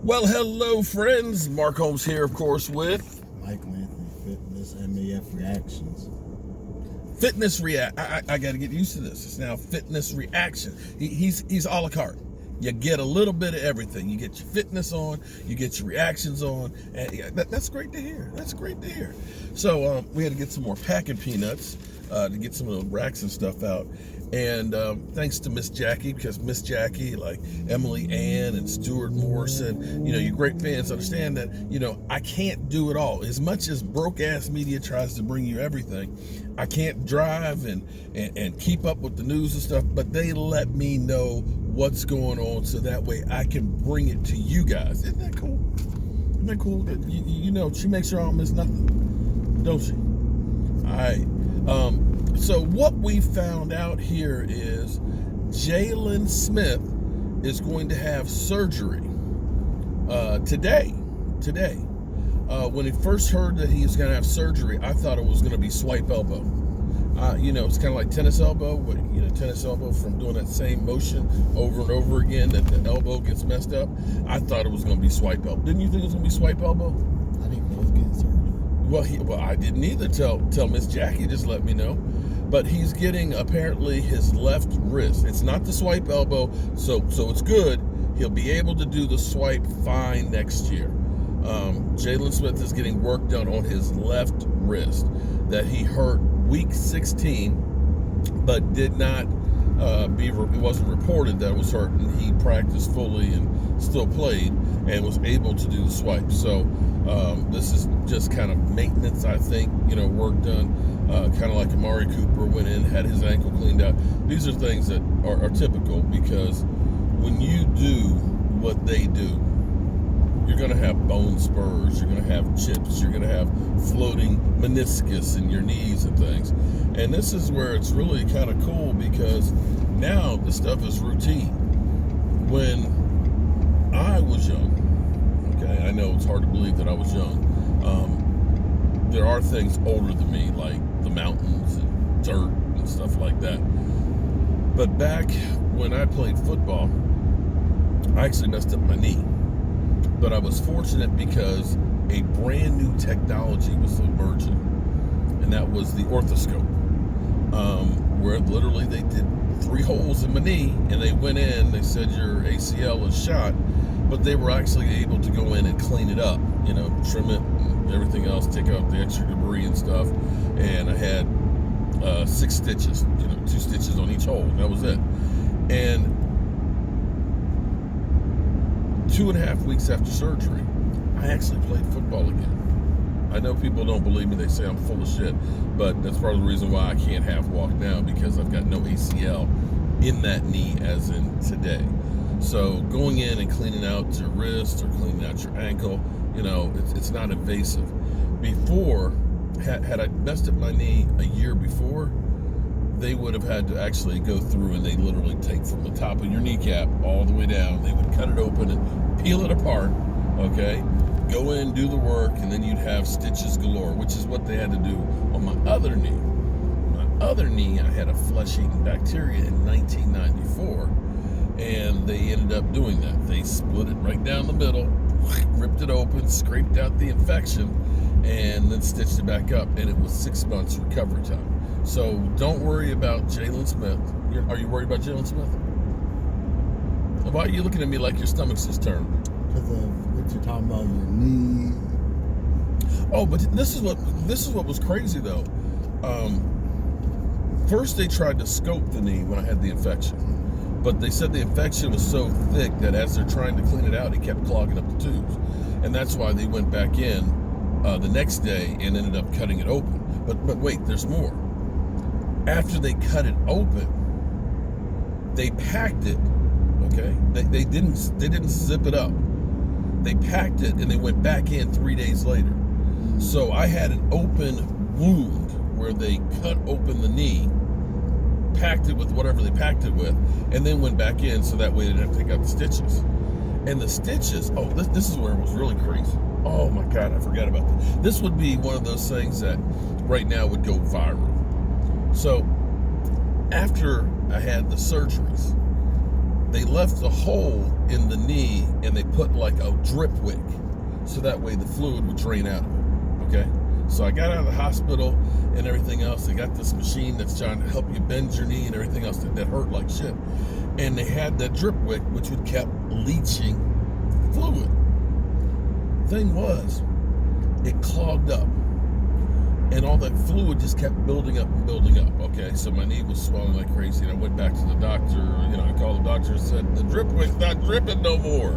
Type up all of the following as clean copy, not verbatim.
Well, hello, friends. Mark Holmes here, of course, with Michael Anthony Fitness, MAF Reactions. Fitness React. I got to get used to this. It's now Fitness Reaction. He's a la carte. You get a little bit of everything. You get your fitness on, you get your reactions on, and that's great to hear. That's great to hear. So we had to get some more packing peanuts to get some of the racks and stuff out. And thanks to Miss Jackie, because Miss Jackie, like Emily Ann and Stuart Morrison, you great fans understand that, I can't do it all. As much as broke-ass media tries to bring you everything, I can't drive and keep up with the news and stuff, but they let me know what's going on so that way I can bring it to you guys. Isn't that cool? Isn't that cool? That, she makes sure I don't miss nothing, don't she? All right. So what we found out here is Jaylon Smith is going to have surgery today. When he first heard that he was going to have surgery, I thought it was going to be swipe elbow. It's kind of like tennis elbow, but tennis elbow from doing that same motion over and over again, that the elbow gets messed up. I thought it was going to be swipe elbow. Didn't you think it was going to be swipe elbow? I didn't know he was getting surgery. Well, I didn't either. Tell Miss Jackie just let me know. But he's getting apparently his left wrist. It's not the swipe elbow, so it's good. He'll be able to do the swipe fine next year. Jaylon Smith is getting work done on his left wrist that he hurt week 16, but did not it wasn't reported that it was hurt, and he practiced fully and still played and was able to do the swipe. So this is just kind of maintenance, I think, work done. Kind of like Amari Cooper went in, had his ankle cleaned out. These are things that are typical, because when you do what they do, you're going to have bone spurs, you're going to have chips, you're going to have floating meniscus in your knees and things. And this is where it's really kind of cool, because now this stuff is routine. When I was young, okay, I know it's hard to believe that I was young. There are things older than me, like the mountains and dirt and stuff like that. But back when I played football, I actually messed up my knee. But I was fortunate because a brand new technology was emerging, and that was the orthoscope, where literally they did 3 holes in my knee, and they went in, they said your ACL is shot, but they were actually able to go in and clean it up, trim it and everything else, take out the extra debris and stuff. And I had 6 stitches, 2 stitches on each hole, and that was it. And 2.5 weeks after surgery, I actually played football again. I know people don't believe me, they say I'm full of shit, but that's part of the reason why I can't half walk now, because I've got no ACL in that knee as in today. So going in and cleaning out your wrist or cleaning out your ankle, it's not invasive. Before, had I messed up my knee a year before, they would have had to actually go through, and they literally take from the top of your kneecap all the way down. They would cut it open and peel it apart, okay? Go in, do the work, and then you'd have stitches galore, which is what they had to do on my other knee. My other knee, I had a flesh-eating bacteria in 1994, and they ended up doing that. They split it right down the middle, ripped it open, scraped out the infection, and then stitched it back up, and it was 6 months recovery time. So don't worry about Jaylon Smith. Are you worried about Jaylon Smith? Why are you looking at me like your stomach's just turned? Because of what you're talking about, your knee. Oh, but this is what was crazy though. First they tried to scope the knee when I had the infection, but they said the infection was so thick that as they're trying to clean it out, it kept clogging up the tubes, and that's why they went back in the next day and ended up cutting it open. But wait, there's more. After they cut it open, they packed it. Okay, they didn't zip it up. They packed it and they went back in 3 days later. So I had an open wound where they cut open the knee, packed it with whatever they packed it with, and then went back in so that way they didn't have to take out the stitches. And the stitches, this is where it was really crazy. Oh my God, I forgot about that. This would be one of those things that right now would go viral. So after I had the surgeries, they left a hole in the knee and they put like a drip wick, so that way the fluid would drain out of it. Okay, so I got out of the hospital and everything else. They got this machine that's trying to help you bend your knee and everything else that hurt like shit. And they had that drip wick, which would kept leaching fluid. Thing was, it clogged up. And all that fluid just kept building up and building up. Okay, so my knee was swelling like crazy. And I went back to the doctor. I called the doctor and said, the drip wick's not dripping no more.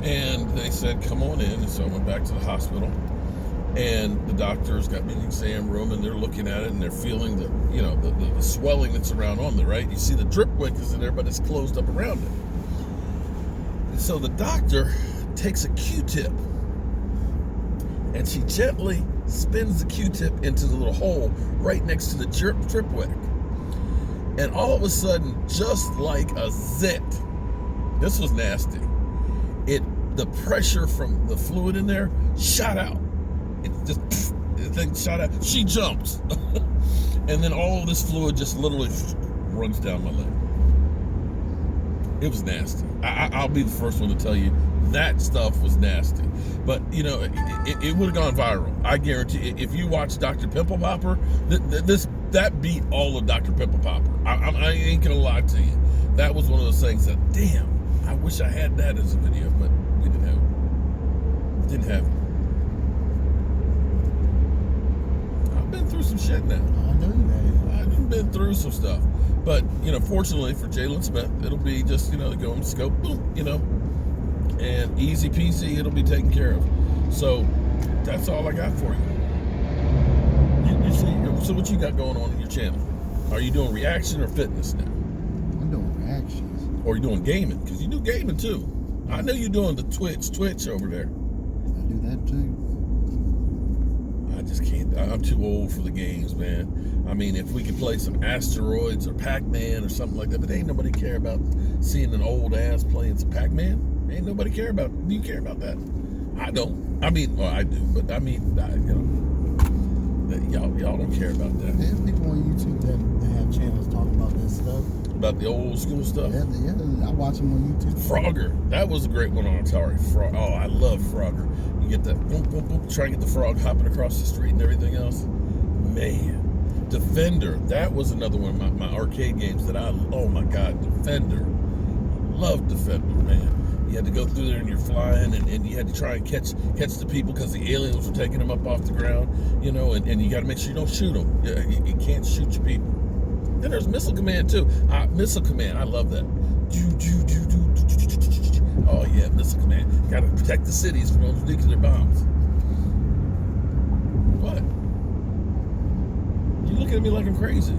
And they said, come on in. And so I went back to the hospital. And the doctors got me in the exam room, and they're looking at it, and they're feeling the swelling that's around on there, right? You see the drip wick is in there, but it's closed up around it. And so the doctor takes a Q-tip, and she gently spins the Q-tip into the little hole right next to the drip wick. And all of a sudden, just like a zit, this was nasty. The pressure from the fluid in there shot out. The thing shot out. She jumps. And then all this fluid just literally runs down my leg. It was nasty. I'll be the first one to tell you that stuff was nasty. But, it would have gone viral. I guarantee if you watch Dr. Pimple Popper, that beat all of Dr. Pimple Popper. I ain't going to lie to you. That was one of those things that, damn, I wish I had that as a video, but we didn't have it. Didn't have it. Been through some shit now. I know you have. I've been through some stuff. But, fortunately for Jaylon Smith, it'll be just, go and scope, boom, and easy peasy, it'll be taken care of. So that's all I got for you. So what you got going on in your channel? Are you doing reaction or fitness now? I'm doing reactions. Or are you doing gaming? Because you do gaming too. I know you're doing the Twitch over there. I do that too. I just can't. I'm too old for the games, man. I mean, if we could play some Asteroids or Pac-Man or something like that, but ain't nobody care about seeing an old ass playing some Pac-Man. Ain't nobody care about. Do you care about that? I don't. I mean, well, I do, but I mean, y'all don't care about that. There's people on YouTube that have channels talking about this stuff. About the old school stuff. Yeah, I watch them on YouTube. Frogger, that was a great one on Atari. Oh, I love Frogger. You get that boom, boom, boom, try and get the frog hopping across the street and everything else. Man, Defender, that was another one of my arcade games that oh my God, Defender. I love Defender, man. You had to go through there and you're flying and you had to try and catch the people because the aliens were taking them up off the ground, and you got to make sure you don't shoot them. You can't shoot your people. Then there's Missile Command too. Missile Command, I love that. Oh yeah, Missile Command. Got to protect the cities from those nuclear bombs. What? You looking at me like I'm crazy?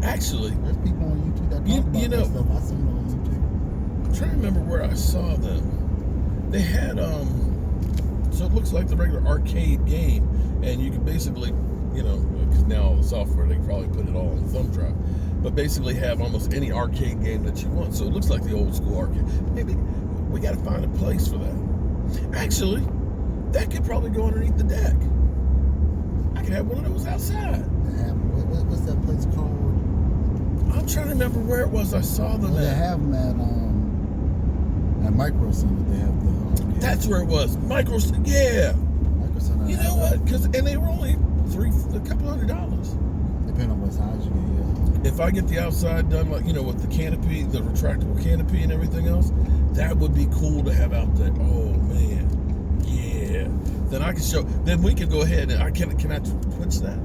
Actually, there's people on YouTube that talk about that stuff. I see them on YouTube. I'm trying to remember where I saw them. They had so it looks like the regular arcade game, and you can basically, because now all the software, they can probably put it all on the thumb drive, but basically have almost any arcade game that you want. So it looks like the old school arcade. Maybe we got to find a place for that. Actually, that could probably go underneath the deck. I could have one of those outside. What's that place called? I'm trying to remember where it was I saw them They at. have them at Micro Center. They have the arcade. That's where it was. Micro Center. Micro Center. You know what? And they were only a couple $100. Depending on what size you get, yeah. If I get the outside done, like, with the canopy, the retractable canopy and everything else, that would be cool to have out there. Oh, man. Yeah. Then I can show, then we can go ahead and, can I Twitch that?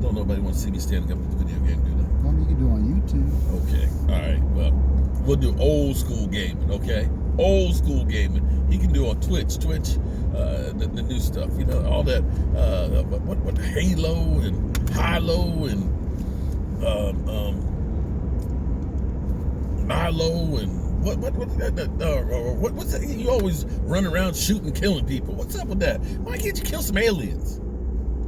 Don't nobody want to see me standing up with the video game, do they? Well, you can do it on YouTube. Okay. All right. Well, we'll do old school gaming, okay? Old school gaming. He can do on Twitch, the new stuff, all that, what Halo and Hilo and Milo and what's that? You always run around shooting, killing people. What's up with that? Why can't you kill some aliens?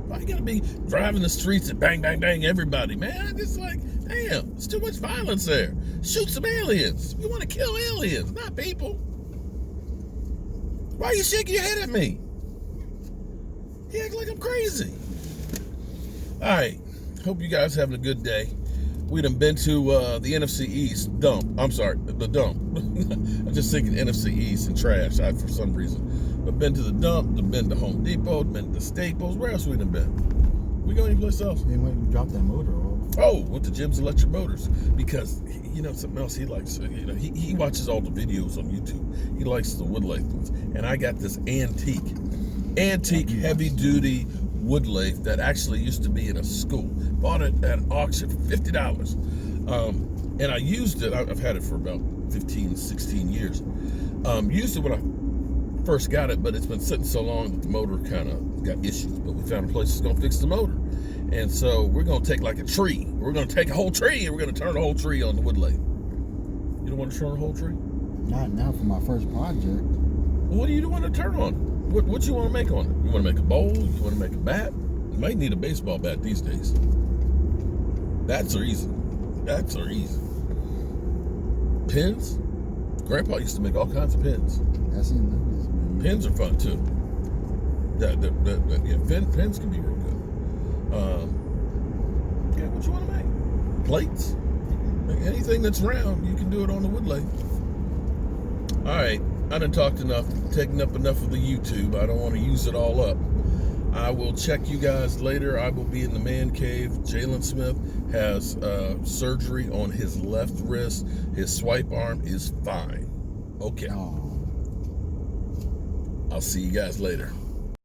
Why you gotta be driving the streets and bang, bang, bang everybody, man? It's like, damn, it's too much violence there. Shoot some aliens. We want to kill aliens, not people. Why are you shaking your head at me? You act like I'm crazy. All right. Hope you guys having a good day. We done been to the NFC East dump. I'm sorry, the dump. I'm just thinking NFC East and trash for some reason. But been to the dump, been to Home Depot, been to Staples. Where else we done been? We go anyplace else? Then when you drop that motor off. Oh, went to Jim's Electric Motors because you know something else he likes. You know, he watches all the videos on YouTube. He likes the wood lathe ones, and I got this antique heavy duty wood lathe that actually used to be in a school. Bought it at an auction for $50. And I used it. I've had it for about 15, 16 years. Used it when I first got it, but it's been sitting so long that the motor kind of got issues. But we found a place that's going to fix the motor. And so we're going to take like a tree. We're going to take a whole tree and we're going to turn the whole tree on the wood lathe. You don't want to turn a whole tree? Not now for my first project. Well, what do you want to turn on? What you want to make on it? You want to make a bowl? You want to make a bat? You might need a baseball bat these days. Bats are easy. Bats are easy. Pins? Grandpa used to make all kinds of pins. That's in Pins are fun too. Pins can be real good. Yeah, what you want to make? Plates? Anything that's round, you can do it on the wood lathe. All right, I done talked enough, taken up enough of the YouTube. I don't want to use it all up. I will check you guys later. I will be in the man cave. Jaylon Smith has surgery on his left wrist. His swipe arm is fine. Okay. Oh. I'll see you guys later.